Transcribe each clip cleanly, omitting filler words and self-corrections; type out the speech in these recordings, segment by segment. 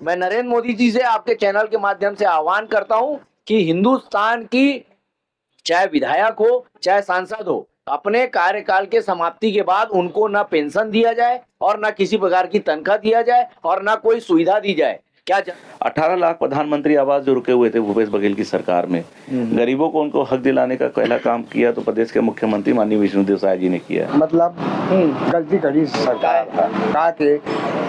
मैं नरेंद्र मोदी जी से आपके चैनल के माध्यम से आह्वान करता हूं कि हिंदुस्तान की चाहे विधायक हो चाहे सांसद हो, अपने कार्यकाल के समाप्ति के बाद उनको ना पेंशन दिया जाए और ना किसी प्रकार की तनख्वाह दिया जाए और ना कोई सुविधा दी जाए। क्या 18 लाख प्रधानमंत्री आवास जो रुके हुए थे भूपेश बघेल की सरकार में, गरीबों को उनको हक दिलाने का पहला काम किया तो प्रदेश के मुख्यमंत्री माननीय विष्णुदेव साय जी ने किया। मतलब गलती करी सरकार का के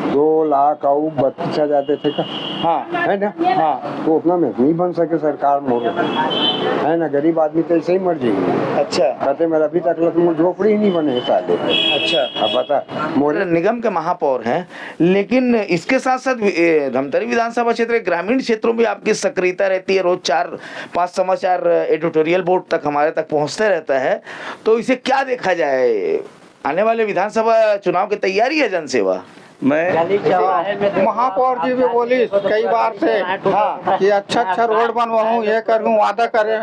2 लाख और 32,000 देते का, हाँ है ना, हाँ तो उतना में नहीं बन सके सरकार मोड़ है ना। गरीब आदमी तो ऐसे ही मर जाएंगे। अच्छा, कहते मेरा अभी तक झोपड़ी ही नहीं बने साले। अच्छा, अब बता, मोरे निगम के महापौर हैं, लेकिन इसके साथ साथ धमतरी विधानसभा क्षेत्र ग्रामीण क्षेत्रों में आपकी सक्रियता रहती है। रोज 4-5 समाचार एडिटोरियल बोर्ड तक हमारे तक पहुंचते रहता है, तो इसे क्या देखा जाए? आने वाले विधानसभा चुनाव की तैयारी है जनसेवा। मैं महापौर जी भी बोली कई बार से कि अच्छा रोड बनवाऊं, ये करूं, वादा करे,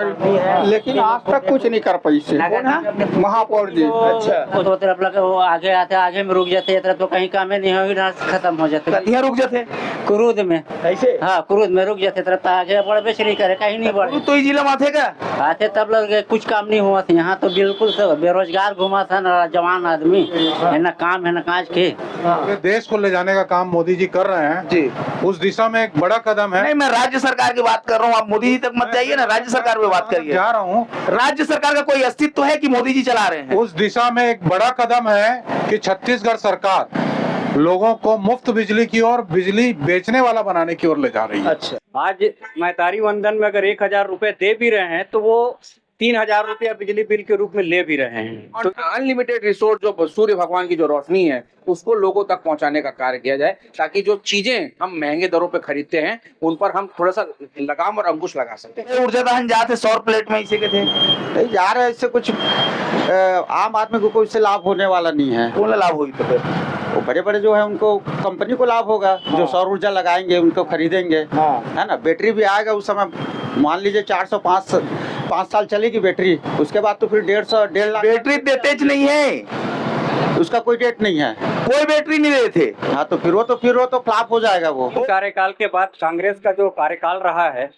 लेकिन आज तक कुछ नहीं कर पाई से महापौर जी। अच्छा, तो तरफ लगे वो आगे आते आगे में रुक जाते, तरफ तो कहीं काम नहीं होगी ना, खत्म हो जाते। यहाँ रुक जाते कुरूद में, ऐसे हाँ कुरूद में रुक जाते, तरफ आगे बढ़ बेच नहीं करे, कहीं नहीं बढ़े। तो जिला माथे का आते तब लगे कुछ काम नहीं हुआ था। यहाँ तो बिल्कुल सब बेरोजगार घुमा था ना, जवान आदमी है ना, काम है ना काज के। देश को ले जाने का काम मोदी जी कर रहे हैं जी, उस दिशा में एक बड़ा कदम है। नहीं मैं राज्य सरकार की बात कर रहा हूँ, आप मोदी जी तक मत जाइए ना, राज्य सरकार पे बात करिए। जा रहा हूँ, राज्य सरकार का कोई अस्तित्व है कि मोदी जी चला रहे हैं? उस दिशा में एक बड़ा कदम है कि छत्तीसगढ़ सरकार लोगों को मुफ्त बिजली की और बिजली बेचने वाला बनाने की ओर ले जा रही है। अच्छा, आज मैतारी वंदन में अगर 1,000 रुपए दे भी रहे हैं तो वो 3,000 रुपया बिजली बिल के रूप में ले भी रहे हैं। तो अनलिमिटेड रिसोर्स जो सूर्य भगवान की जो रोशनी है उसको लोगों तक पहुंचाने का कार्य किया जाए, ताकि जो चीजें हम महंगे दरों पे खरीदते हैं उन पर हम थोड़ा सा लगाम और अंकुश लगा सकते हैं। ऊर्जा दहन जाते सौर प्लेट में इसे के थे नहीं जा रहे, इससे कुछ आम आदमी को कोई से लाभ होने वाला नहीं है। कौन लाभ हुई तो फिर? वो बड़े बड़े जो है उनको कंपनी को लाभ होगा, जो सौर ऊर्जा लगाएंगे उनको खरीदेंगे, है ना। बैटरी भी आएगा उस समय, मान लीजिए 405 साल चलेगी बैटरी, उसके बाद तो फिर 1.5 लाख। बैटरी देते नहीं है, उसका कोई डेट नहीं है, कोई बैटरी नहीं देते। हाँ तो फिर वो तो फ्लॉप हो जाएगा वो। कार्यकाल के बाद कांग्रेस का जो कार्यकाल रहा है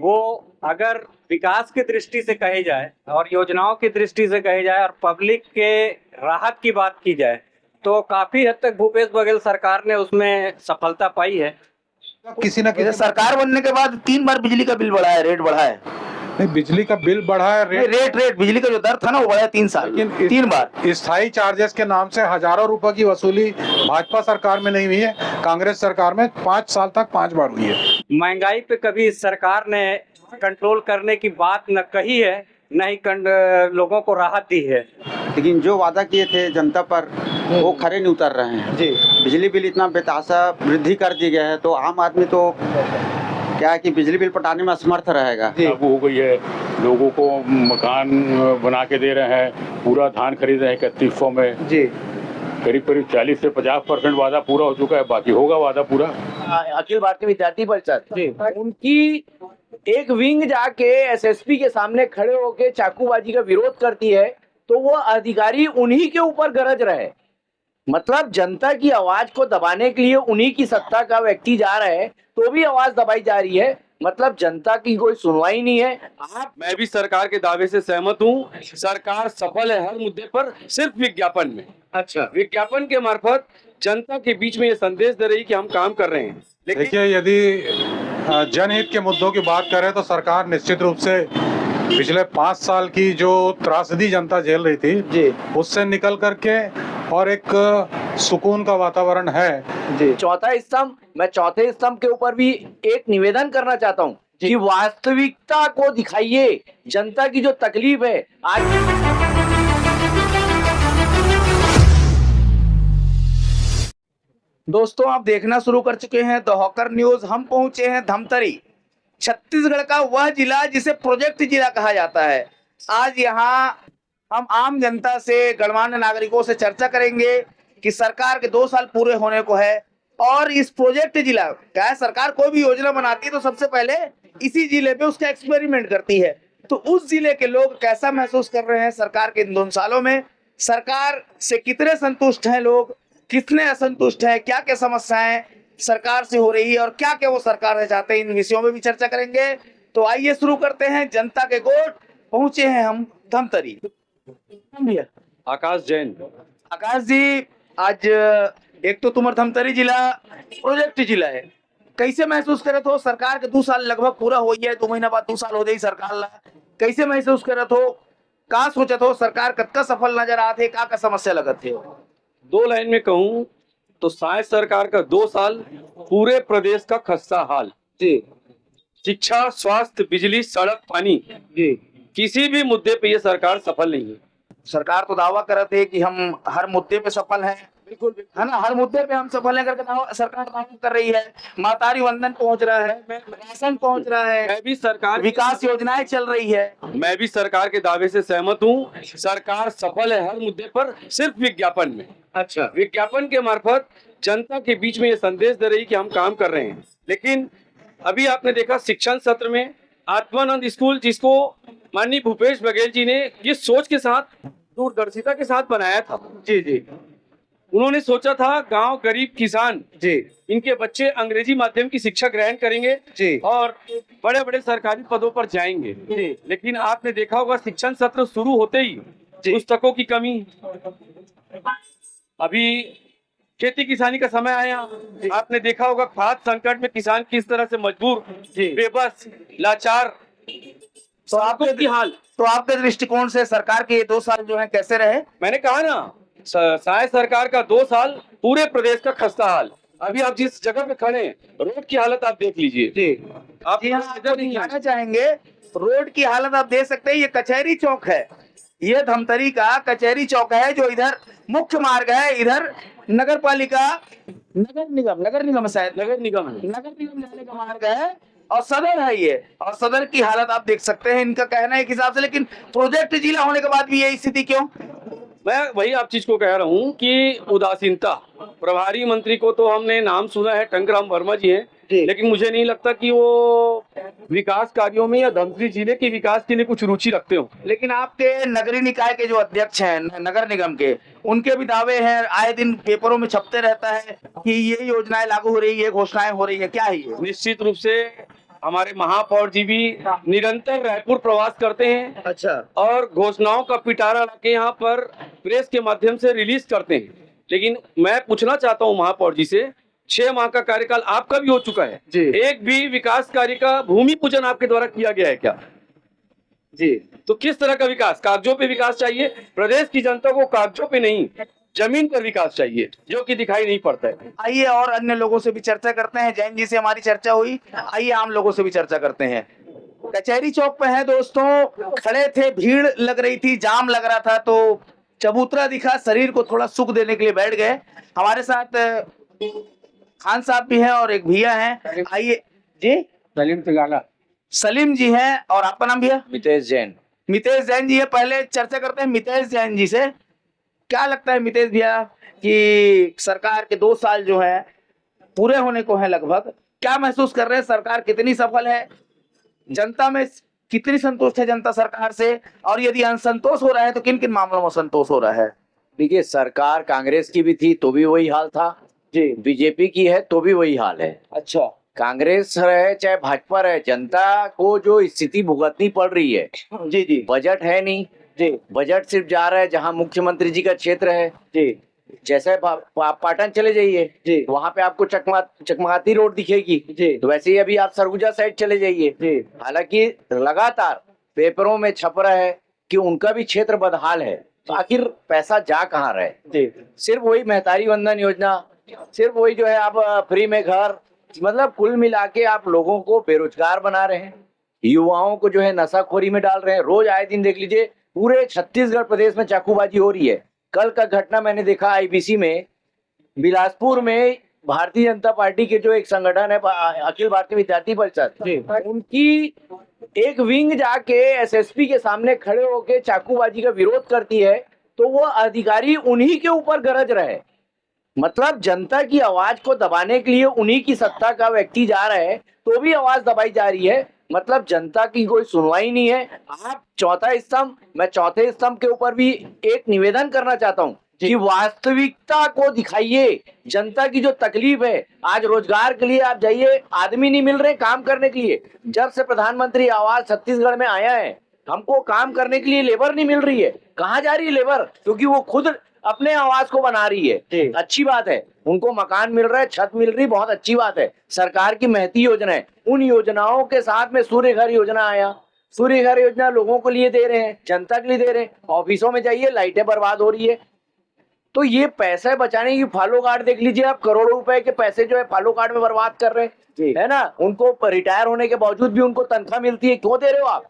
वो अगर विकास की दृष्टि से कही जाए और योजनाओं की दृष्टि से कही जाए और पब्लिक के राहत की बात की जाए तो काफी हद तक भूपेश बघेल सरकार ने उसमें सफलता पाई है। किसी न किसी सरकार बनने के बाद 3 बार बिजली का बिल बढ़ा है, रेट बढ़ा है। नहीं, बिजली का बिल बढ़ा है, रेट बिजली का जो दर था ना वो बढ़ा है 3 साल, 3 बार। स्थायी चार्जेस के नाम से हजारों रुपए की वसूली भाजपा सरकार में नहीं हुई है, कांग्रेस सरकार में 5 साल तक 5 बार हुई है। महंगाई पे कभी सरकार ने कंट्रोल करने की बात न कही है, न ही लोगों को राहत दी है। लेकिन जो वादा किए थे जनता पर वो खरे नहीं उतर रहे हैं जी। बिजली बिल इतना बेतहाशा वृद्धि कर दी गया है, तो आम आदमी तो क्या है कि बिजली बिल पटाने में असमर्थ रहेगा। लागू हो गई है, लोगों को मकान बना के दे रहे हैं, पूरा धान खरीद रहे हैं 3100 में जी। करीब 40 से 50% वादा पूरा हो चुका है, बाकी होगा वादा पूरा। अखिल भारतीय विद्यार्थी परिषद उनकी एक विंग जाके एसएसपी के सामने खड़े होके चाकूबाजी का विरोध करती है, तो वो अधिकारी उन्हीं के ऊपर गरज रहे। मतलब जनता की आवाज को दबाने के लिए उन्हीं की सत्ता का व्यक्ति जा रहा है तो भी आवाज दबाई जा रही है। मतलब जनता की कोई सुनवाई नहीं है। मैं भी सरकार के दावे से सहमत हूँ। सरकार सफल है हर मुद्दे पर, सिर्फ विज्ञापन में। अच्छा, विज्ञापन के मार्फत जनता के बीच में ये संदेश दे रही कि हम काम कर रहे हैं। देखिए, यदि जनहित के मुद्दों की बात करें तो सरकार निश्चित रूप से पिछले 5 साल की जो त्रासदी जनता झेल रही थी जी, उससे निकल करके और एक सुकून का वातावरण है जी। चौथा स्तंभ, मैं चौथे स्तंभ के ऊपर भी एक निवेदन करना चाहता हूँ कि वास्तविकता को दिखाइए, जनता की जो तकलीफ है आज। दोस्तों, आप देखना शुरू कर चुके हैं द हॉकर न्यूज। हम पहुंचे हैं धमतरी, छत्तीसगढ़ का वह जिला जिसे प्रोजेक्ट जिला कहा जाता है। आज यहाँ हम आम जनता से, गणमान्य नागरिकों से चर्चा करेंगे कि सरकार के 2 साल पूरे होने को है और इस प्रोजेक्ट जिला क्या है, सरकार कोई भी योजना बनाती है तो सबसे पहले इसी जिले पे उसका एक्सपेरिमेंट करती है। तो उस जिले के लोग कैसा महसूस कर रहे हैं सरकार के इन 2 सालों में, सरकार से कितने संतुष्ट हैं लोग, कितने असंतुष्ट हैं, क्या क्या समस्याएं, सरकार से हो रही है और क्या क्या वो सरकार से चाहते हैं, इन विषयों में भी चर्चा करेंगे। तो आइए शुरू करते हैं। जनता के गोठ पहुंचे हैं हम धमतरी। भैया आकाश जैन। आकाश जी, आज एक तो तुम्हारा धमतरी जिला प्रोजेक्ट जिला है, कैसे महसूस करत हो? सरकार के 2 साल लगभग पूरा हो गया है, 2 महीना बाद 2 साल हो गई सरकार ला, कैसे महसूस करत हो? का सोचत हो? सरकार कतका सफल नजर आते, का समस्या लगत थे? 2 लाइन में कहूँ तो साइंस सरकार का 2 साल पूरे प्रदेश का खस्ता हाल जी। शिक्षा, स्वास्थ्य, बिजली, सड़क, पानी जी। किसी भी मुद्दे पे ये सरकार सफल नहीं है। सरकार तो दावा करते है कि हम हर मुद्दे पे सफल हैं, बिल्कुल है ना, हर मुद्दे पे हम सफल हैं करके सरकार दावा कर रही है। मातारी वंदन पहुंच रहा है, राशन पहुंच रहा है, मैं भी सरकार विकास योजनाएं चल रही है। मैं भी सरकार के दावे से सहमत हूँ। सरकार सफल है हर मुद्दे पर, सिर्फ विज्ञापन में। अच्छा, विज्ञापन के मार्फत जनता के बीच में ये संदेश दे रही कि हम काम कर रहे हैं। लेकिन अभी आपने देखा शिक्षण सत्र में आत्मानंद स्कूल, जिसको माननीय भूपेश बघेल जी ने ये सोच के साथ, दूरदर्शिता के साथ बनाया था। जी जी। उन्होंने सोचा था गांव, गरीब, किसान जी, इनके बच्चे अंग्रेजी माध्यम की शिक्षा ग्रहण करेंगे जी, और बड़े बड़े सरकारी पदों पर जाएंगे। जी। लेकिन आपने देखा होगा शिक्षण सत्र शुरू होते ही पुस्तकों की कमी, अभी खेती किसानी का समय आया, आपने देखा होगा खाद संकट में किसान किस तरह से मजबूर, बेबस, लाचार, तो आपके दृष्टिकोण से सरकार के ये 2 साल जो है कैसे रहे? मैंने कहा ना, साय सरकार का 2 साल पूरे प्रदेश का खस्ता हाल। अभी आप जिस जगह पे खड़े हैं, रोड की हालत आप देख लीजिए। जी, आप जी हाँ, आपको दिखाना चाहेंगे रोड की हालत आप देख सकते हैं। ये कचहरी चौक है, ये धमतरी का कचहरी चौक है, जो इधर मुख्य मार्ग है, इधर नगर पालिका, नगर निगम शायद नगर निगम जाने का मार्ग है और सदर है ये, और सदर की हालत आप देख सकते हैं। इनका कहना है एक हिसाब से, लेकिन प्रोजेक्ट जिला होने के बाद भी यही स्थिति क्यों? मैं वही आप चीज को कह रहा हूँ कि उदासीनता। प्रभारी मंत्री को तो हमने नाम सुना है, टंकराम वर्मा जी हैं, लेकिन मुझे नहीं लगता कि वो विकास कार्यों में या धमतरी जिले के विकास के लिए कुछ रुचि रखते हो। लेकिन आपके नगरीय निकाय के जो अध्यक्ष हैं नगर निगम के, उनके भी दावे हैं, आए दिन पेपरों में छपते रहता है कि ये योजनाएं लागू हो रही है, घोषणाएं हो रही है, क्या है ये? निश्चित रूप से हमारे महापौर जी भी निरंतर रायपुर प्रवास करते हैं। अच्छा। और घोषणाओं का पिटारा लाके यहाँ पर प्रेस के माध्यम से रिलीज करते हैं। लेकिन मैं पूछना चाहता हूँ महापौर जी से, 6 माह का कार्यकाल आपका भी हो चुका है जी। एक भी विकास कार्य का भूमि पूजन आपके द्वारा किया गया है क्या? जी। तो किस तरह का विकास? कागजों पे विकास चाहिए। प्रदेश की जनता को कागजों पे नहीं, जमीन पर विकास चाहिए, जो कि दिखाई नहीं पड़ता है। आइए और अन्य लोगों से भी चर्चा करते हैं। जैन जी से हमारी चर्चा हुई, आइए आम लोगों से भी चर्चा करते हैं। कचहरी चौक पे है दोस्तों, खड़े थे, भीड़ लग रही थी, जाम लग रहा था, तो चबूतरा दिखा, शरीर को थोड़ा सुख देने के लिए बैठ गए। हमारे साथ खान साहब भी हैं और एक भैया हैं। आइए जी। सलीम जी हैं, और आपका नाम भैया? मितेश जैन। मितेश जैन जी है। पहले चर्चा करते हैं मितेश जैन जी से। क्या लगता है मितेश भैया कि सरकार के 2 साल जो है पूरे होने को है लगभग, क्या महसूस कर रहे हैं? सरकार कितनी सफल है? जनता में कितनी संतुष्ट है जनता सरकार से? और यदि असंतोष हो रहा है तो किन किन मामलों में संतोष हो रहा है? देखिए, सरकार कांग्रेस की भी थी तो भी वही हाल था जी, बीजेपी की है तो भी वही हाल है। अच्छा। कांग्रेस रहे चाहे भाजपा रहे, जनता को जो स्थिति भुगतनी पड़ रही है। जी जी। बजट है नहीं जी। बजट सिर्फ जा रहा है जहां मुख्यमंत्री जी का क्षेत्र है जी। जैसे पाटन चले जाइए जी, वहां पे आपको चकमाती रोड दिखेगी जी, तो वैसे ही अभी आप सरगुजा साइड चले जाइए जी। हालांकि लगातार पेपरों में छप रहा है कि उनका भी क्षेत्र बदहाल है, तो आखिर पैसा जा कहाँ रहे? जी। सिर्फ वही महतारी वंदन योजना, सिर्फ वही जो है आप फ्री में घर, मतलब कुल मिला के आप लोगों को बेरोजगार बना रहे हैं, युवाओं को जो है नशाखोरी में डाल रहे हैं। रोज आए दिन देख लीजिए पूरे छत्तीसगढ़ प्रदेश में चाकूबाजी हो रही है। कल का घटना मैंने देखा आईबीसी में, बिलासपुर में भारतीय जनता पार्टी के जो एक संगठन है अखिल भारतीय विद्यार्थी परिषद, उनकी एक विंग जाके एसएसपी के सामने खड़े होके चाकूबाजी का विरोध करती है, तो वो अधिकारी उन्हीं के ऊपर गरज रहे। मतलब जनता की आवाज को दबाने के लिए उन्हीं की सत्ता का व्यक्ति जा रहा है तो भी आवाज दबाई जा रही है। मतलब जनता की कोई सुनवाई नहीं है। आप चौथा स्तंभ, मैं चौथे स्तंभ के ऊपर भी एक निवेदन करना चाहता हूं कि वास्तविकता को दिखाइए, जनता की जो तकलीफ है। आज रोजगार के लिए आप जाइए, आदमी नहीं मिल रहे काम करने के लिए। जब से प्रधानमंत्री आवास छत्तीसगढ़ में आया है, हमको काम करने के लिए लेबर नहीं मिल रही है। कहाँ जा रही है लेबर? क्योंकि वो खुद अपने आवास को बना रही है। अच्छी बात है, उनको मकान मिल रहा है, छत मिल रही, बहुत अच्छी बात है। सरकार की महती योजना है, उन योजनाओं के साथ में सूर्य घर योजना आया। सूर्य घर योजना लोगों को लिए दे रहे हैं, जनता के लिए दे रहे हैं। ऑफिसों में जाइए, लाइटें बर्बाद हो रही है। तो ये पैसे बचाने की फालो कार्ड देख लीजिए आप, करोड़ों रुपए के पैसे जो है फालो कार्ड में बर्बाद कर रहे हैं, है ना। उनको रिटायर होने के बावजूद भी उनको तनख्वाह मिलती है, क्यों दे रहे हो आप?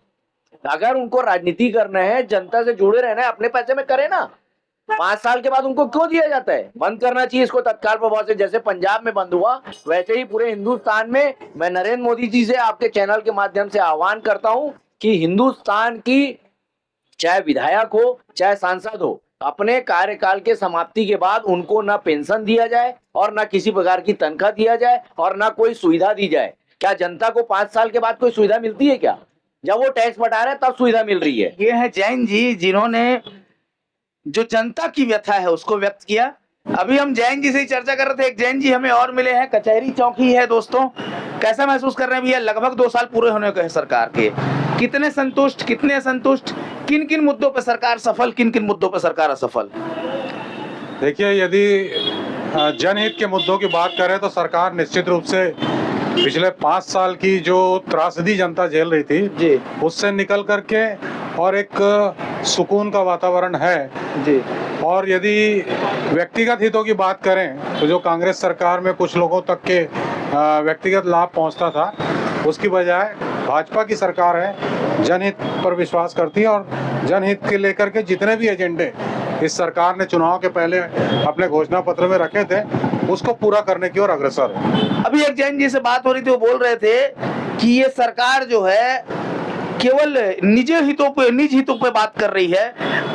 अगर उनको राजनीति करना है, जनता से जुड़े रहना है, अपने पैसे में करे ना। 5 साल के बाद उनको क्यों दिया जाता है? बंद करना चाहिए इसको तत्काल प्रभाव से। जैसे पंजाब में बंद हुआ, वैसे ही पूरे हिंदुस्तान में। मैं नरेंद्र मोदी जी से आपके चैनल के माध्यम से आह्वान करता हूं कि हिंदुस्तान की चाहे विधायक हो चाहे सांसद हो, अपने कार्यकाल के समाप्ति के बाद उनको ना पेंशन दिया जाए और ना किसी प्रकार की तनख्वाह दिया जाए और ना कोई सुविधा दी जाए। क्या जनता को 5 साल के बाद कोई सुविधा मिलती है क्या? जब वो टैक्स बटा रहे हैं तब सुविधा मिल रही है। ये है जैन जी, जिन्होंने जो जनता की व्यथा है उसको व्यक्त किया। अभी हम जैन जी से ही चर्चा कर रहे थे। एक जैन जी हमें और मिले हैं, कचहरी चौकी है दोस्तों। कैसा महसूस कर रहे हैं भैया? लगभग 2 साल पूरे होने को है सरकार के। कितने संतुष्ट, कितने असंतुष्ट? किन किन मुद्दों पर सरकार सफल, किन किन मुद्दों पर सरकार असफल? देखिए, यदि जनहित के मुद्दों की बात करें तो सरकार निश्चित रूप से पिछले 5 साल की जो त्रासदी जनता झेल रही थी जी, उससे निकल करके और एक सुकून का वातावरण है जी। और यदि व्यक्तिगत हितों की बात करें तो जो कांग्रेस सरकार में कुछ लोगों तक के व्यक्तिगत लाभ पहुंचता था, उसकी बजाय भाजपा की सरकार है जनहित पर विश्वास करती है और जनहित के लेकर के जितने भी एजेंडे इस सरकार ने चुनाव के पहले अपने घोषणा पत्र में रखे थे उसको पूरा करने की ओर अग्रसर है। अभी एक जैन जी से बात हो रही थी, वो बोल रहे थे कि ये सरकार जो है केवल निज हितों पे बात कर रही है।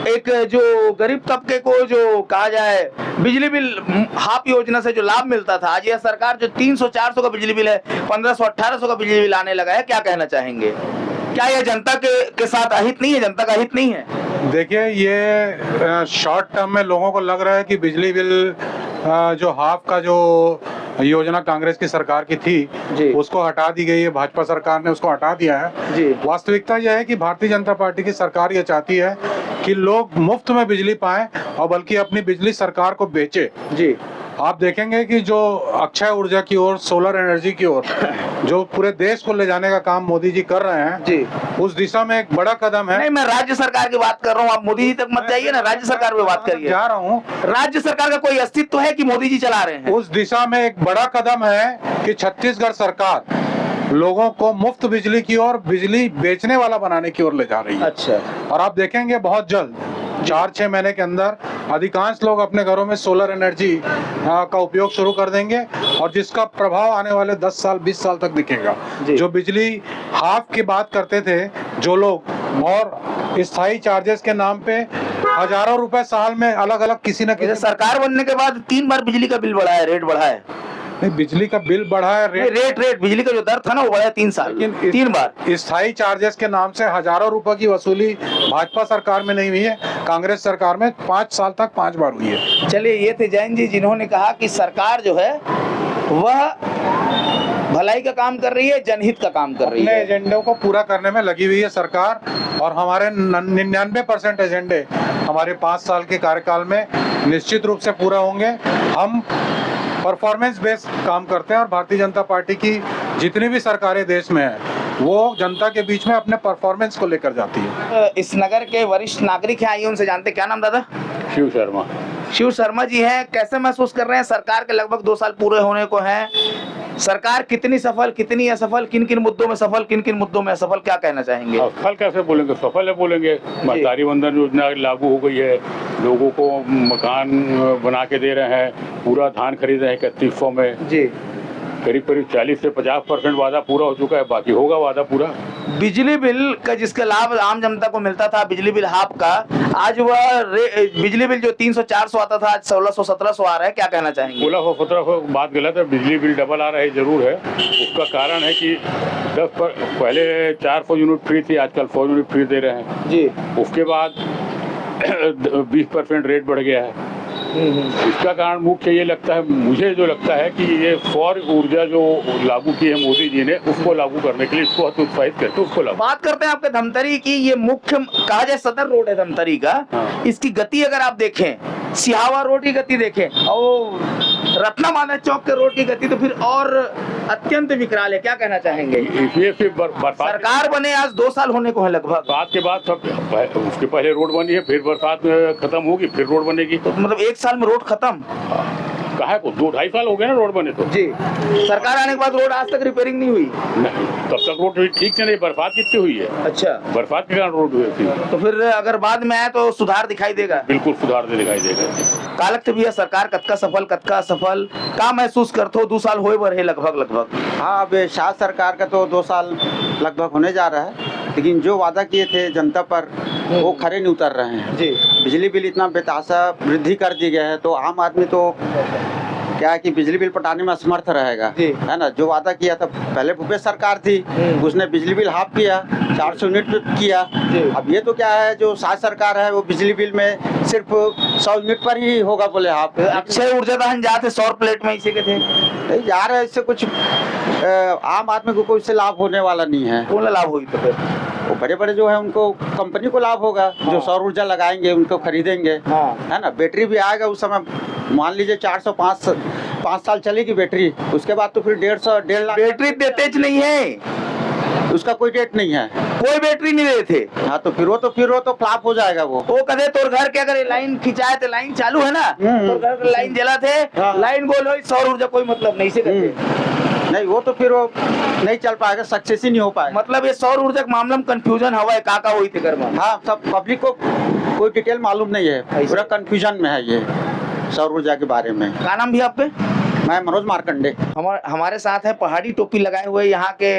एक जो गरीब तबके को जो कहा जाए बिजली बिल हाफ योजना से जो लाभ मिलता था, आज यह सरकार जो 300-400 का बिजली बिल है, 1500-1800 का बिजली बिल आने लगा है। क्या कहना चाहेंगे? क्या यह जनता के साथ अहित नहीं है, जनता का हित नहीं है? देखिए, ये शॉर्ट टर्म में लोगों को लग रहा है कि बिजली बिल जो हाफ का जो योजना कांग्रेस की सरकार की थी उसको हटा दी गई है, भाजपा सरकार ने उसको हटा दिया है जी। वास्तविकता यह है कि भारतीय जनता पार्टी की सरकार ये चाहती है कि लोग मुफ्त में बिजली पाएं और बल्कि अपनी बिजली सरकार को बेचे जी। आप देखेंगे कि जो अक्षय ऊर्जा की ओर, सोलर एनर्जी की ओर जो पूरे देश को ले जाने का काम मोदी जी कर रहे हैं जी, उस दिशा में एक बड़ा कदम है। नहीं, मैं राज्य सरकार की बात कर रहा हूँ, आप मोदी जी तक मत जाइए ना, राज्य सरकार पे बात करिए। जा रहा हूँ। राज्य सरकार का कोई अस्तित्व है कि मोदी जी चला रहे हैं? उस दिशा में एक बड़ा कदम है कि छत्तीसगढ़ सरकार लोगों को मुफ्त बिजली की ओर, बिजली बेचने वाला बनाने की ओर ले जा रही है। अच्छा। और आप देखेंगे बहुत जल्द 4-6 महीने के अंदर अधिकांश लोग अपने घरों में सोलर एनर्जी का उपयोग शुरू कर देंगे और जिसका प्रभाव आने वाले 10 साल 20 साल तक दिखेगा। जो बिजली हाफ की बात करते थे जो लोग, और स्थायी चार्जेस के नाम पे हजारों रुपए साल में अलग अलग किसी न किसी सरकार बनने के बाद 3 बार बिजली का बिल बढ़ा है, रेट बढ़ा है। नहीं, बिजली का बिल बढ़ा है, रेट बिजली का जो दर था ना वो बढ़ा है 3 साल, 3 बार। स्थायी चार्जेस के नाम से हजारों रुपए की वसूली भाजपा सरकार में नहीं हुई है, कांग्रेस सरकार में 5 साल तक 5 बार हुई है। चलिए, ये थे जैन जी जिन्होंने कहा कि सरकार जो है वह भलाई का काम कर रही है, जनहित का काम कर रही है। एजेंडों को पूरा करने में लगी हुई है सरकार और हमारे 99% एजेंडे हमारे 5 साल के कार्यकाल में निश्चित रूप से पूरा होंगे। हम परफॉर्मेंस बेस्ड काम करते हैं और भारतीय जनता पार्टी की जितनी भी सरकारें देश में है वो जनता के बीच में अपने परफॉर्मेंस को लेकर जाती है। इस नगर के वरिष्ठ नागरिक हैं, आइए उनसे जानते। क्या नाम दादा? शिव शर्मा। शिव शर्मा जी हैं, कैसे महसूस कर रहे हैं? सरकार के लगभग 2 साल पूरे होने को हैं। सरकार कितनी सफल, कितनी असफल, किन किन मुद्दों में सफल, किन किन मुद्दों में असफल, क्या कहना चाहेंगे? असफल कैसे बोलेंगे, सफल है बोलेंगे। महतारी वंदन योजना लागू हो गई है, लोगों को मकान बना के दे रहे हैं, पूरा धान खरीद रहे हैं 3100 में जी। करीब 40 से 50% वादा पूरा हो चुका है, बाकी होगा वादा पूरा। बिजली बिल का जिसका लाभ आम जनता को मिलता था, बिजली बिल हाफ का, आज वह बिजली बिल जो 300-400 आता था आज 1600-1700 आ रहा है। क्या कहना चाहेंगे? 1600-1700 बात गलत है, बिजली बिल डबल आ रहा है जरूर है। उसका कारण है कि पहले 400 यूनिट फ्री थी, आजकल 100 यूनिट फ्री दे रहे हैं जी। उसके बाद 20% रेट बढ़ गया है। इसका कारण मुख्य ये लगता है, मुझे जो लगता है कि ये सौर ऊर्जा जो लागू की है मोदी जी ने, उसको लागू करने के लिए इसको उत्साहित करते उसको लागू। बात करते हैं आपके धमतरी की। ये मुख्य कहा जाए सदर रोड है धमतरी का। हाँ। इसकी गति अगर आप देखें, सिहावा रोड की गति देखें और रत्ना माना चौक के रोड की गति तो फिर और अत्यंत विकराल है। क्या कहना चाहेंगे? इसलिए फिर बरसात सरकार बने आज 2 साल होने को है लगभग। बरसात के बाद सब, उसके पहले रोड बनी है, फिर बरसात खत्म होगी, फिर रोड बनेगी। तो मतलब 1 साल में रोड खत्म? कहा को 2-2.5 साल हो गए ना रोड बने तो। जी, सरकार आने के बाद रोड आज तक रिपेयरिंग नहीं हुई। नहीं, तब तक रोड ठीक से नहीं। बरसात कितनी हुई है? अच्छा, बरसात के कारण रोड हुई थी। तो फिर अगर बाद में आए तो सुधार दिखाई देगा? बिल्कुल सुधार दे दिखाई देगा। कालक भी सरकार कतका सफल कतका असफल का महसूस करते हो? 2 साल होए बर है लगभग। हाँ, अब शाह सरकार का तो 2 साल लगभग होने जा रहा है, लेकिन जो वादा किए थे जनता पर वो खरे नहीं उतर रहे हैं। जी, बिजली बिल इतना बेतहाशा वृद्धि कर दी गया है, तो आम आदमी तो क्या है कि बिजली बिल पटाने में असमर्थ रहेगा, है ना। जो वादा किया था पहले भूपेश सरकार थी, उसने बिजली बिल हाफ किया, 400 यूनिट पे किया। अब ये तो क्या है, जो शाह सरकार है वो बिजली बिल में सिर्फ 100 यूनिट पर ही होगा बोले हाफ। अक्षय ऊर्जा दहन जाते सौर प्लेट में इसी के थे नहीं जा रहा है। इससे कुछ आम आदमी को कोई इससे लाभ होने वाला नहीं है। कौन लाभ हुई? तो फिर वो बड़े बड़े जो है उनको कंपनी को लाभ होगा। हाँ। जो सौर ऊर्जा लगाएंगे उनको खरीदेंगे। हाँ। है ना। बैटरी भी आएगा उस समय, मान लीजिए 405 साल चलेगी बैटरी, उसके बाद तो फिर 1.5 लाख। बैटरी डेटेज नहीं है, उसका कोई डेट नहीं है, कोई बैटरी नहीं देते। हाँ, तो फिर वो फ्लॉप हो जाएगा। वो कदे तोर घर के अगर लाइन खिंचाए तो लाइन चालू है ना, तो घर के लाइन जला थे। हाँ। लाइन गोल हो, सौर ऊर्जा कोई मतलब नहीं से करते नहीं, वो तो फिर वो नहीं चल पाएगा, सक्सेस ही नहीं हो पाएगा। मतलब ये सौर ऊर्जा के मामले में कंफ्यूजन हवा है, काका हुई थी घर में। हाँ, सब पब्लिक को कोई डिटेल मालूम नहीं है, पूरा कंफ्यूजन में है ये सौर ऊर्जा के बारे में। क्या नाम भी आपके? मैं मनोज मार्कंडे। हमारे साथ है पहाड़ी टोपी लगाए हुए यहाँ के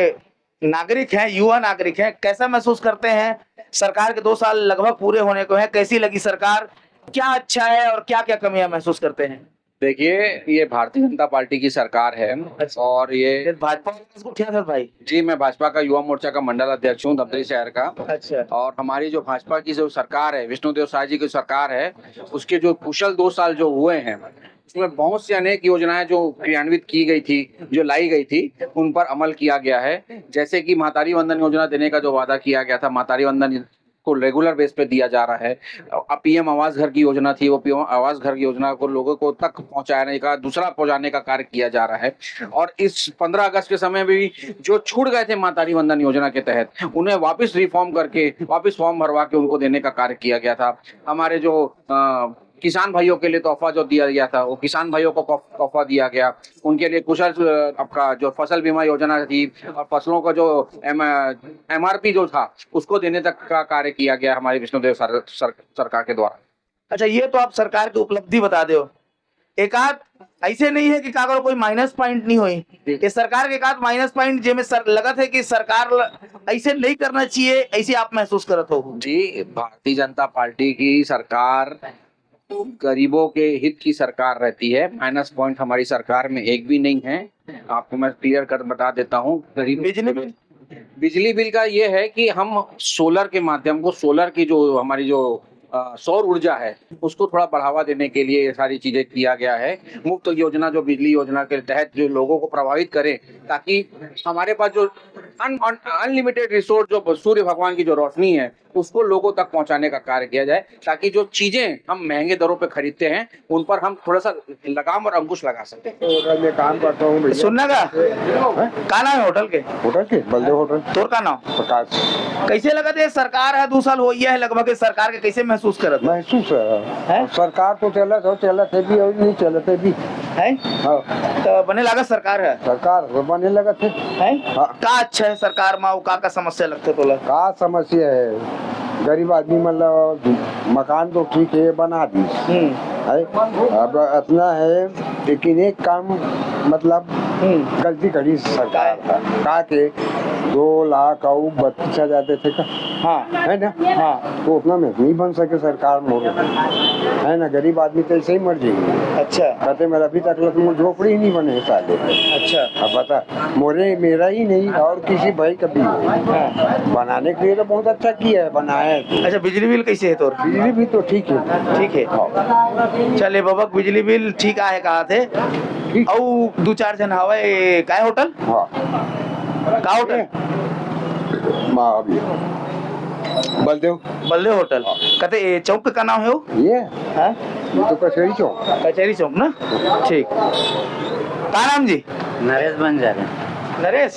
नागरिक हैं, युवा नागरिक हैं। कैसा महसूस करते हैं? सरकार के 2 साल लगभग पूरे होने को है, कैसी लगी सरकार? क्या अच्छा है और क्या क्या कमियां महसूस करते हैं? देखिए, ये भारतीय जनता पार्टी की सरकार है। अच्छा। और ये भाजपा क्या भाई? जी, मैं भाजपा का युवा मोर्चा का मंडल अध्यक्ष हूँ धमतरी शहर का। अच्छा। और हमारी जो भाजपा की जो सरकार है, विष्णुदेव साय जी की सरकार है, उसके जो कुशल 2 साल जो हुए हैं, उसमें बहुत सी अनेक योजनाएं जो क्रियान्वित की गई थी, जो लाई गई थी, उन पर अमल किया गया है। जैसे कि मातारी वंदन योजना देने का जो वादा किया गया था, मातारी वंदन को रेगुलर बेस पे दिया जा रहा है। अब पीएम आवास घर की योजना थी, वो पीएम आवास घर की योजना को लोगों को तक पहुंचाने का, दूसरा पहुंचाने का कार्य किया जा रहा है। और इस 15 अगस्त के समय भी जो छूट गए थे मातारी वंदन योजना के तहत, उन्हें वापस रिफॉर्म करके, वापस फॉर्म भरवा के उनको देने का कार्य किया गया था। हमारे जो किसान भाइयों के लिए तोहफा जो दिया गया था, वो किसान भाइयों को तोहफा दिया गया। उनके लिए कुशल आपका जो फसल बीमा योजना थी और फसलों का जो MRP जो था, उसको देने तक का कार्य किया गया हमारे विष्णुदेव सरकार के द्वारा। अच्छा, ये तो आप सरकार की उपलब्धि बता दो। एक आध ऐसे नहीं है कि कागज कोई माइनस पॉइंट नहीं हुई, ये सरकार के एक माइनस पॉइंट जिसमें लगा था कि सरकार ऐसे नहीं करना चाहिए, ऐसे आप महसूस करते हो? जी, भारतीय जनता पार्टी की सरकार गरीबों के हित की सरकार रहती है। माइनस पॉइंट हमारी सरकार में एक भी नहीं है। आपको मैं क्लियर कर बता देता हूँ। बिजली बिल का ये है कि हम सोलर के माध्यम को, सोलर की जो हमारी जो सौर ऊर्जा है, उसको थोड़ा बढ़ावा देने के लिए ये सारी चीजें किया गया है। मुफ्त योजना जो बिजली योजना के तहत जो लोगों को प्रभावित करे, ताकि हमारे पास जो अनलिमिटेड रिसोर्स जो सूर्य भगवान की जो रोशनी है, उसको लोगों तक पहुंचाने का कार्य किया जाए, ताकि जो चीजें हम महंगे दरों पे खरीदते हैं, उन पर हम थोड़ा सा लगाम और अंकुश लगा सकते हैं। होटल में काम करता हूँ। सुनना का नाम है होटल के? बलदेव होटल। तोर का नाम? प्रकाश। कैसे लगा थे सरकार है 2 साल हो गया है लगभग, सरकार के कैसे महसूस करत? महसूस है सरकार तो चलत है भी और नहीं चलत है भी है। तो बने लगा सरकार है, सरकार बने लगा थे है। का अच्छा है सरकार में? का समस्या लगते तो का समस्या है? गरीब आदमी मतलब मकान तो ठीक है बना दी है, अब इतना है, लेकिन एक काम मतलब गलती करी सरकार का के 2,32,000 जाते थे का है ना तो उतना में नहीं बन सके सरकार मोर है ना, गरीब आदमी तो ऐसे ही मर जाएंगे। अच्छा कहते मेरा अभी तक तो झोपड़ी ही नहीं बने है साले। अच्छा अब बता मोरे मेरा ही नहीं और किसी भाई का भी बनाने के लिए तो बहुत अच्छा किया है, बनाया है। अच्छा बिजली बिल कैसे है तोर? बिजली भी तो ठीक है। ठीक है चले बबक बिजली बिल ठीक आहे कहा थे और 2-4 जन हवे काय होटल हाँ का होटल बलदेव होटल कहते चौक का नाम है वो ये तो कचहरी चौक ना। ठीक का नाम जी? नरेश बंजारे। नरेश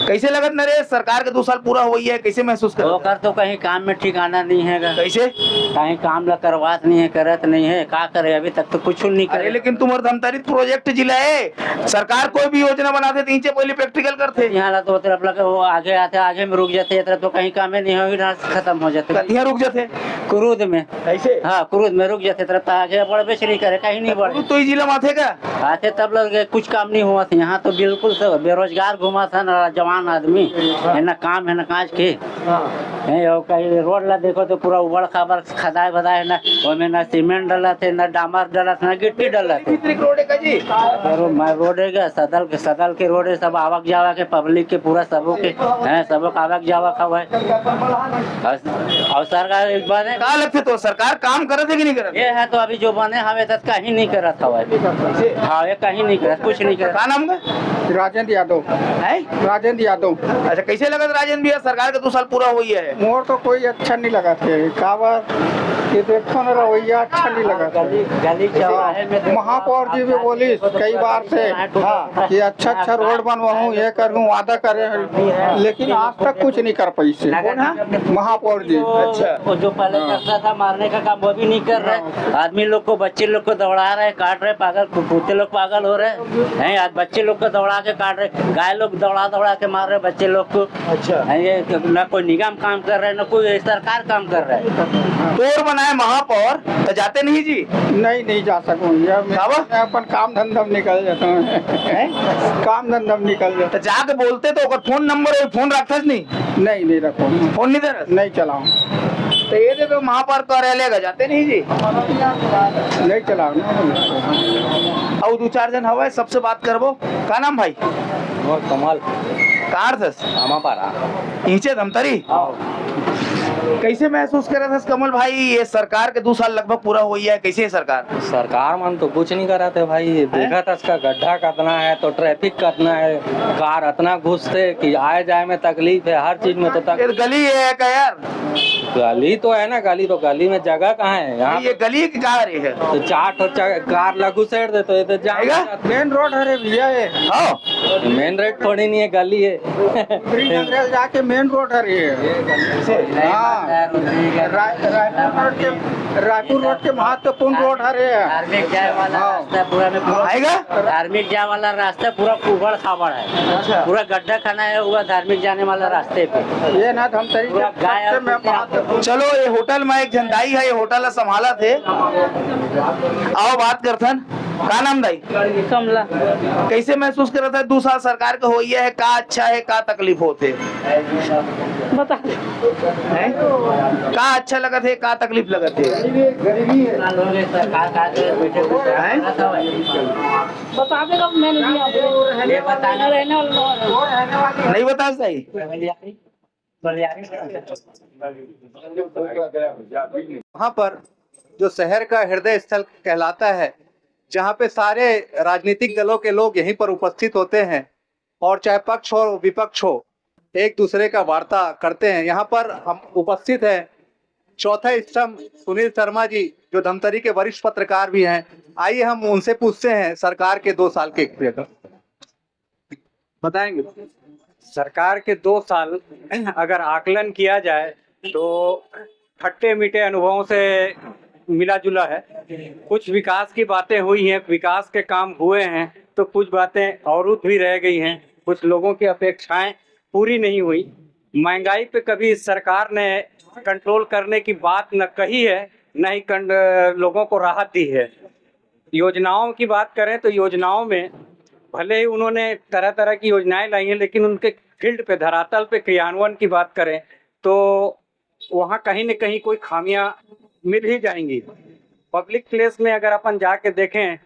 कैसे लगत नरेश सरकार के 2 साल पूरा हुई है, कैसे महसूस कर? होकर तो कहीं काम में ठिकाना नहीं है, कैसे कहीं काम ला करवात नहीं है, करत नहीं है, का करे अभी तक तो कुछ नहीं करे। लेकिन तुम्हारे धमतरी प्रोजेक्ट जिला है, सरकार कोई भी योजना बनाते तीन से पहले प्रैक्टिकल करते यहाँ तो तरफ लगे वो आगे आते आगे में रुक जाते, तो कहीं काम नहीं होगी ना, खत्म हो जाते। यहाँ रुक जाते क्रूद में ऐसे? हाँ क्रूद में रुक जाते, तरफ आगे बढ़ बेच नहीं करे, कहीं नहीं बढ़े। तो जिला माथे का आते तब लगे कुछ काम नहीं हुआ था यहाँ तो, बिल्कुल सब बेरोजगार घुमा था ना, जवान आदमी है ना, काम है ना काज के है। और कहीं रोड ला देखो तो पूरा उबड़ खाबड़ खदाए बदाए ना, उसमें ना सीमेंट डाला थे ना डामर डाला था ना गिट्टी डाला थे। रोड है जी रोड है सदल के रोड है, सब आवक जावक के पब्लिक के पूरा सबों के है, सबों का आवक जावक हुआ है। और सरकार एक बार कहा लगते तो सरकार काम करे थे कि नहीं करे? ये है तो अभी जो बने हमें तक कहीं नहीं करा था, हाँ ये कहीं नहीं करा, कुछ नहीं करा। का नाम है? राजेंद्र यादव है राजेंद्र यादव। अच्छा कैसे लगा राजेंद्र भैया सरकार के 2 साल पूरा हुई है? मोर तो कोई अच्छा नहीं लगा थे, काबर ये देखो ना रवैया अच्छा नहीं लगा था। गली चौराहे में महापौर जी भी बोली कई बार से कि अच्छा रोड बनवाऊं ये करूं, वादा करे, लेकिन आज तक कुछ नहीं कर पाई से महापौर जी। अच्छा वो जो पहले करता था मारने का काम वो भी नहीं कर रहे, आदमी लोग को बच्चे लोग को दौड़ा रहे, काट रहे, पागल कुत्ते लोग पागल हो रहे हैं, आज बच्चे लोग को दौड़ा के काट रहे, गाय लोग दौड़ा के मार रहे बच्चे लोग को। अच्छा ये न कोई निगम काम कर रहा है न कोई सरकार काम कर रहा है। तोर बनाए महापौर तो जाते नहीं जी? नहीं जा सकूं, अपन काम धंधा में निकल जाता हूँ, काम धंधा में निकल जाता। तो जाके बोलते तो फोन नंबर फोन रखता नहीं रखो, फोन नहीं दे नहीं चलाओ तो ये देखो महापौर कार्यालय जाते नहीं जी? नहीं चलाओ ना। और 2-4 जन हवा सबसे बात करबो। का नाम भाई? कमाल कार नीचे धमतरी कैसे महसूस कर रहा था कमल भाई, ये सरकार के 2 साल लगभग पूरा हुई है, कैसे है सरकार मन तो कुछ नहीं करा थे भाई, देखा था इसका गड्ढा कितना है तो ट्रैफिक कितना है, कार इतना घुसते कि आए जाए में तकलीफ है, हर चीज में तो तकलीफ। गली है क्या यार? गली तो है ना, गली में जगह कहाँ है यहाँ? ये गली कहाँ रही है? तो 4 कार लगू सेट दे तो ये तो जाएगा। मेन रोड है भैया, ये मेन रोड थोड़ी नहीं है, गली है। जाके मेन रोड है, रायपुर रोड के महत्वपूर्ण रोड है। धार्मिक जाए वाला रास्ता पूरा में पूरा आएगा, धार्मिक जाने वाला रास्ता पूरा उबड़ खाबड़ है, पूरा गड्ढा खाना है हुआ धार्मिक जाने वाला रास्ते पे। ये ना धमतरी चलो ये होटल में एक झंडाई है, ये होटल संभाला थे, आओ बात करथन। का नाम दाई? कमला। कैसे महसूस कर रहा था 2 साल सरकार का हुई है, का अच्छा है का तकलीफ होते बता का अच्छा लगा थे का तकलीफ लगा थे? बता देगा, मैंने नहीं बता सही। वहाँ पर जो शहर का हृदय स्थल कहलाता है, जहाँ पे सारे राजनीतिक दलों के लोग यहीं पर उपस्थित होते हैं और चाहे पक्ष हो विपक्ष हो एक दूसरे का वार्ता करते हैं। यहाँ पर हम उपस्थित हैं चौथा स्तंभ सुनील शर्मा जी, जो धमतरी के वरिष्ठ पत्रकार भी हैं। आइए हम उनसे पूछते हैं सरकार के 2 साल के बताएंगे। सरकार के 2 साल अगर आकलन किया जाए तो खट्टे मीठे अनुभवों से मिला जुला है। कुछ विकास की बातें हुई हैं, विकास के काम हुए हैं, तो कुछ बातें अवरुद्ध भी रह गई हैं, कुछ लोगों की अपेक्षाएं पूरी नहीं हुई। महंगाई पे कभी सरकार ने कंट्रोल करने की बात न कही है, न ही लोगों को राहत दी है। योजनाओं की बात करें तो योजनाओं में भले ही उन्होंने तरह तरह की योजनाएं लाई हैं, लेकिन उनके फील्ड पे, धरातल पे क्रियान्वयन की बात करें तो वहाँ कहीं न कहीं कोई खामियां मिल ही जाएंगी। पब्लिक प्लेस में अगर अपन जाके देखें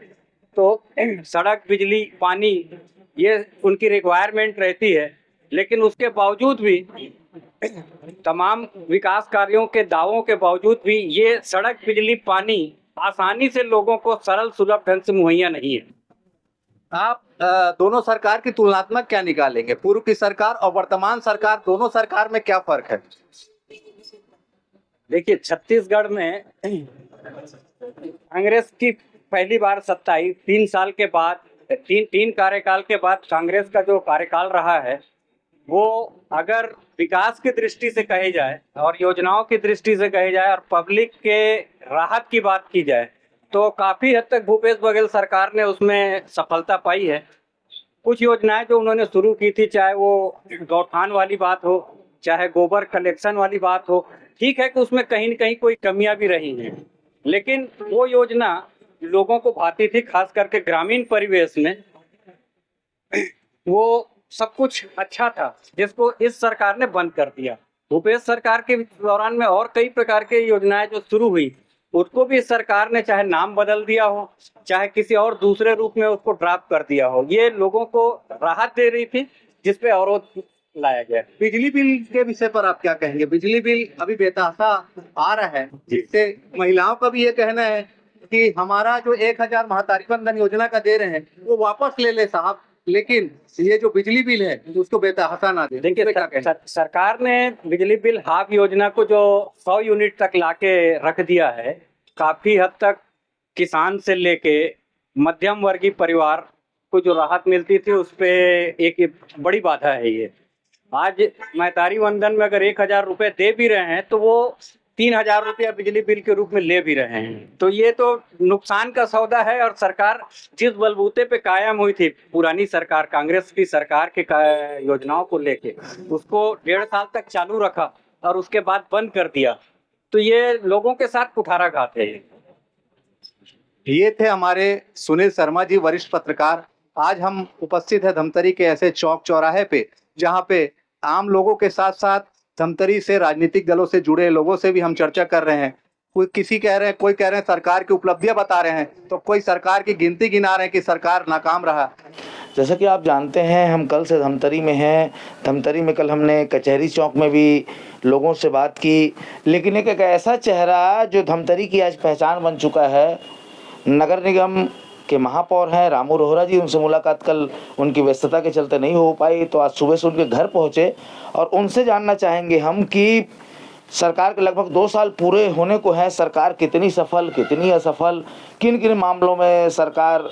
तो सड़क, बिजली, पानी ये उनकी रिक्वायरमेंट रहती है, लेकिन उसके बावजूद भी तमाम विकास कार्यों के दावों के बावजूद भी ये सड़क, बिजली, पानी आसानी से लोगों को सरल सुलभ ढंग से मुहैया नहीं है। आप दोनों सरकार की तुलनात्मक क्या निकालेंगे, पूर्व की सरकार और वर्तमान सरकार, दोनों सरकार में क्या फर्क है? देखिए, छत्तीसगढ़ में कांग्रेस की पहली बार सत्ता आई, 3 साल के बाद, तीन कार्यकाल के बाद कांग्रेस का जो कार्यकाल रहा है वो अगर विकास की दृष्टि से कही जाए और योजनाओं की दृष्टि से कही जाए और पब्लिक के राहत की बात की जाए तो काफी हद तक भूपेश बघेल सरकार ने उसमें सफलता पाई है। कुछ योजनाएं जो उन्होंने शुरू की थी, चाहे वो गौठान वाली बात हो, चाहे गोबर कलेक्शन वाली बात हो, ठीक है कि उसमें कहीं न कहीं कोई कमियां भी रही हैं, लेकिन वो योजना लोगों को भाती थी, खास करके ग्रामीण परिवेश में वो सब कुछ अच्छा था, जिसको इस सरकार ने बंद कर दिया। भूपेश सरकार के दौरान में और कई प्रकार की योजनाएं जो शुरू हुई, उसको भी इस सरकार ने चाहे नाम बदल दिया हो, चाहे किसी और दूसरे रूप में उसको ड्रॉप कर दिया हो। ये लोगों को राहत दे रही थी, जिसपे अवरोध लाया गया। बिजली बिल के विषय पर आप क्या कहेंगे? बिजली बिल अभी बेतहाशा आ रहा है, जिससे महिलाओं का भी ये कहना है कि हमारा जो 1000 महतारी बंधन योजना का दे रहे हैं वो वापस ले ले साहब, लेकिन ये जो बिजली बिल है उसको बेतहाशा ना दे। देखिए, सरकार ने बिजली बिल हाफ योजना को जो 100 यूनिट तक लाके रख दिया है, काफी हद तक किसान से लेके मध्यम वर्गीय परिवार को जो राहत मिलती थी उस पे एक बड़ी बाधा है। ये आज महतारी वंदन में अगर 1000 रुपए दे भी रहे हैं तो वो 3000 रुपया बिजली बिल के रूप में ले भी रहे हैं, तो ये तो नुकसान का सौदा है। और सरकार जिस बलबूते पे कायम हुई थी, पुरानी सरकार, कांग्रेस की सरकार के योजनाओं को लेके, उसको 1.5 साल तक चालू रखा और उसके बाद बंद कर दिया, तो ये लोगों के साथ कुठाराघात है। ये थे हमारे सुनील शर्मा जी, वरिष्ठ पत्रकार। आज हम उपस्थित है धमतरी के ऐसे चौक चौराहे पे जहाँ पे आम लोगों के साथ साथ धमतरी से राजनीतिक दलों से जुड़े लोगों से भी हम चर्चा कर रहे हैं। कोई कोई कह रहे हैं सरकार की उपलब्धियां बता रहे हैं, तो कोई सरकार की गिनती गिना रहे हैं कि सरकार नाकाम रहा। जैसा कि आप जानते हैं, हम कल से धमतरी में हैं। धमतरी में कल हमने कचहरी चौक में भी लोगों से बात की, लेकिन एक ऐसा चेहरा जो धमतरी की आज पहचान बन चुका है, नगर निगम के महापौर हैं रामू रोहरा जी, उनसे मुलाकात कल उनकी व्यस्तता के चलते नहीं हो पाई, तो आज सुबह से उनके घर पहुंचे और उनसे जानना चाहेंगे हम कि सरकार के लगभग 2 साल पूरे होने को है, सरकार कितनी सफल, कितनी असफल, किन किन मामलों में सरकार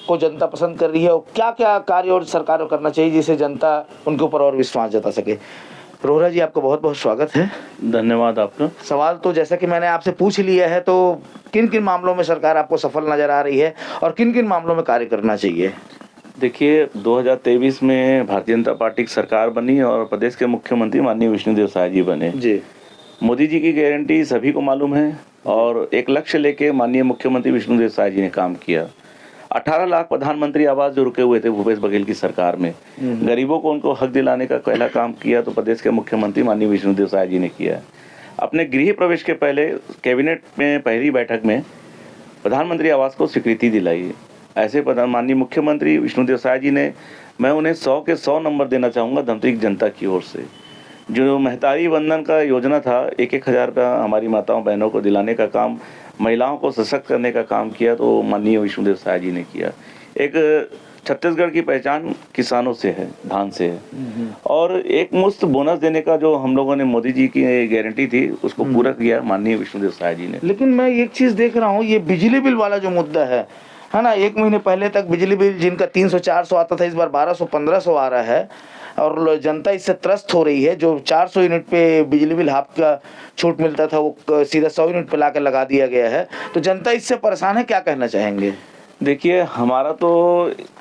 को जनता पसंद कर रही है और क्या क्या कार्य और सरकार को करना चाहिए जिससे जनता उनके ऊपर और विश्वास जता सके। रोहरा जी, आपका बहुत बहुत स्वागत है। धन्यवाद आपका। सवाल तो जैसा कि मैंने आपसे पूछ लिया है, तो किन किन मामलों में सरकार आपको सफल नजर आ रही है और किन किन मामलों में कार्य करना चाहिए? देखिए, 2023 में भारतीय जनता पार्टी की सरकार बनी और प्रदेश के मुख्यमंत्री माननीय विष्णुदेव साय जी बने जी। मोदी जी की गारंटी सभी को मालूम है और एक लक्ष्य लेके माननीय मुख्यमंत्री विष्णुदेव साय जी ने काम किया। 18 लाख प्रधानमंत्री आवास जो रुके हुए थे भूपेश बघेल की सरकार में, गरीबों को उनको हक दिलाने का पहला काम किया तो प्रदेश के मुख्यमंत्री माननीय विष्णुदेव साय जी ने किया। अपने गृह प्रवेश के पहले कैबिनेट में पहली बैठक में प्रधानमंत्री आवास को स्वीकृति दिलाई। ऐसे माननीय मुख्यमंत्री विष्णुदेव साय जी ने, मैं उन्हें 100 के 100 नंबर देना चाहूँगा धमतरी की जनता की ओर से। जो महतारी वंदन का योजना था, 1,000 रुपया हमारी माताओं बहनों को दिलाने का काम, महिलाओं को सशक्त करने का काम किया तो माननीय विष्णुदेव साय जी ने किया। एक छत्तीसगढ़ की पहचान किसानों से है, धान से है, और एक मुफ्त बोनस देने का जो हम लोगों ने मोदी जी की गारंटी थी उसको पूरा किया माननीय विष्णुदेव साय जी ने। लेकिन मैं एक चीज देख रहा हूँ, ये बिजली बिल वाला जो मुद्दा है ना, 1 महीने पहले तक बिजली बिल जिनका 300-400 आता था, इस बार 1200-1500 आ रहा है और जनता इससे त्रस्त हो रही है। जो 400 यूनिट पे बिजली बिल हाफ का छूट मिलता था वो सीधा 100 यूनिट पे लाकर लगा दिया गया है, तो जनता इससे परेशान है। क्या कहना चाहेंगे? देखिए, हमारा तो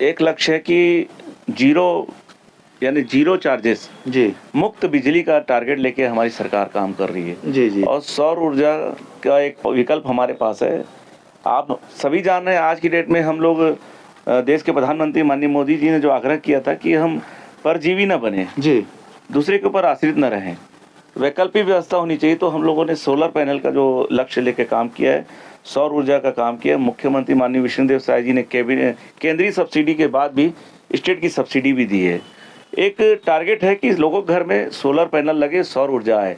एक लक्ष्य है कि जीरो चार्जेस जी, मुफ्त बिजली का टारगेट लेके हमारी सरकार काम कर रही है जी जी। और सौर ऊर्जा का एक विकल्प हमारे पास है। आप सभी जान रहे हैं आज की डेट में हम लोग देश के प्रधानमंत्री माननीय मोदी जी ने जो आग्रह किया था कि हम परजीवी न बने जी, दूसरे के ऊपर आश्रित न रहें, वैकल्पिक व्यवस्था होनी चाहिए। तो हम लोगों ने सोलर पैनल का जो लक्ष्य लेके काम किया है, सौर ऊर्जा का काम किया। मुख्यमंत्री माननीय विष्णुदेव साय जी ने केंद्रीय सब्सिडी के बाद भी स्टेट की सब्सिडी भी दी है। एक टारगेट है कि लोगों के घर में सोलर पैनल लगे, सौर ऊर्जा आए,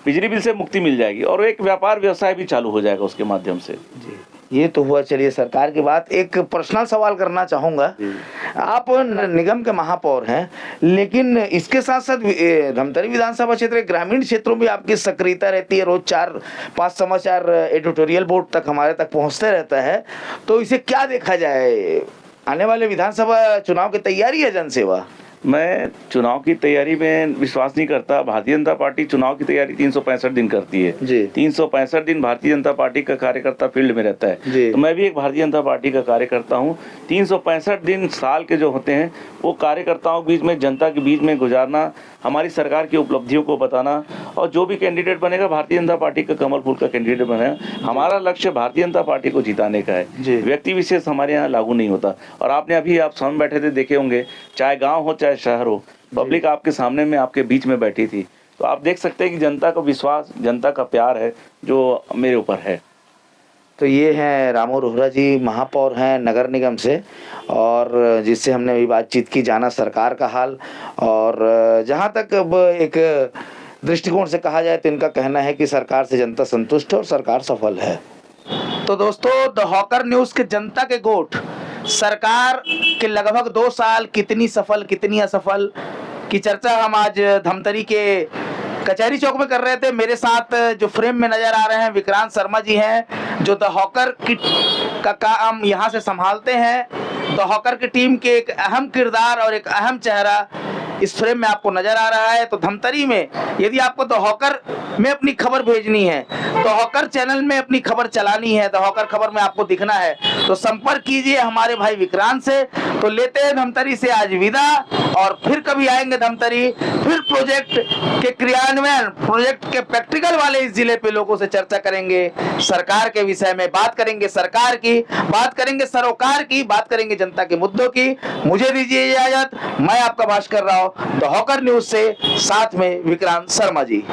बिजली बिल से मुक्ति मिल जाएगी और एक व्यापार व्यवसाय भी चालू हो जाएगा उसके माध्यम से। ये तो हुआ चलिए सरकार की बात। एक पर्सनल सवाल करना चाहूंगा, आप निगम के महापौर हैं, लेकिन इसके साथ साथ धमतरी विधानसभा क्षेत्र ग्रामीण क्षेत्रों में आपकी सक्रियता रहती है, रोज 4-5 समाचार एडिटोरियल बोर्ड तक हमारे तक पहुंचते रहता है, तो इसे क्या देखा जाए? आने वाले विधानसभा चुनाव की तैयारी है जनसेवा? मैं चुनाव की तैयारी में विश्वास नहीं करता। भारतीय जनता पार्टी चुनाव की तैयारी 365 दिन करती है जी। 365 दिन भारतीय जनता पार्टी का कार्यकर्ता फील्ड में रहता है, तो मैं भी एक भारतीय जनता पार्टी का कार्यकर्ता हूं। 365 दिन साल के जो होते हैं वो कार्यकर्ताओं के बीच में, जनता के बीच में गुजारना, हमारी सरकार की उपलब्धियों को बताना, और जो भी कैंडिडेट बनेगा भारतीय जनता पार्टी का कमल फूल का कैंडिडेट बनेगा। हमारा लक्ष्य भारतीय जनता पार्टी को जिताने का है, व्यक्ति विशेष हमारे यहाँ लागू नहीं होता। और आपने अभी आप सामने बैठे थे, देखे होंगे, चाहे गाँव हो चाहे शहर हो, पब्लिक आपके सामने में आपके बीच में बैठी थी, तो आप देख सकते हैं कि जनता का विश्वास, जनता का प्यार है जो मेरे ऊपर है। तो ये हैं रामू रोहरा जी, महापौर हैं नगर निगम से, और जिससे हमने अभी बातचीत की, जाना सरकार का हाल। और जहाँ तक अब एक दृष्टिकोण से कहा जाए तो इनका कहना है कि सरकार से जनता संतुष्ट है और सरकार सफल है। तो दोस्तों, द हॉकर न्यूज के जनता के गोठ, सरकार के लगभग 2 साल कितनी सफल कितनी असफल की चर्चा हम आज धमतरी के कचहरी चौक में कर रहे थे। मेरे साथ जो फ्रेम में नजर आ रहे हैं विक्रांत शर्मा जी हैं, जो द हॉकर किट का काम यहाँ से संभालते हैं। द हॉकर की टीम के एक अहम किरदार और एक अहम चेहरा इस फ्रेम में आपको नजर आ रहा है। तो धमतरी में यदि आपको द हॉकर में अपनी खबर भेजनी है, द हॉकर चैनल में अपनी खबर चलानी है, द हॉकर खबर में आपको दिखना है, तो संपर्क कीजिए हमारे भाई विक्रांत से। तो लेते हैं धमतरी से आज विदा, और फिर कभी आएंगे धमतरी, फिर प्रोजेक्ट के क्रियान्वयन, प्रोजेक्ट के प्रैक्टिकल वाले इस जिले पे लोगों से चर्चा करेंगे, सरकार के विषय में बात करेंगे, सरकार की बात करेंगे, सरोकार की बात करेंगे, जनता के मुद्दों की। मुझे दीजिए इजाजत, मैं आपका Bhaskar Rao, the hawker news से, साथ में विक्रांत शर्मा जी।